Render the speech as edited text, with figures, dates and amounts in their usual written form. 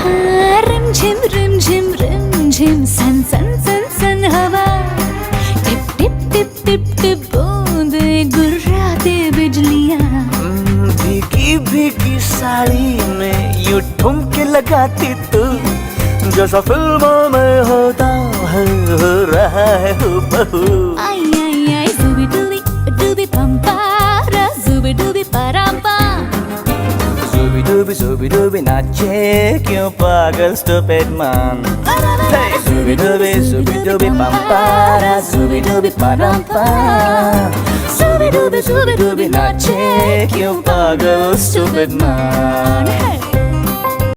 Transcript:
हाँ, रिम झिम सन सन सन सन हवा, tip tip tip tip tip बूंदे गुर्राते बिजलियाँ। भीगी भीगी साड़ी में यूं ठुमके लगाती तू, जैसा फिल्मों में होता है हो रहा है हूबहू। आई आई आई जुबी डूबी पंपारा, जुबी डूबी परांपा। Zubi dubi नाचे क्यों पागल stupid man। Hey, zubi dubi pampara, zubi dubi parampa। Zubi dubi नाचे क्यों पागल stupid man।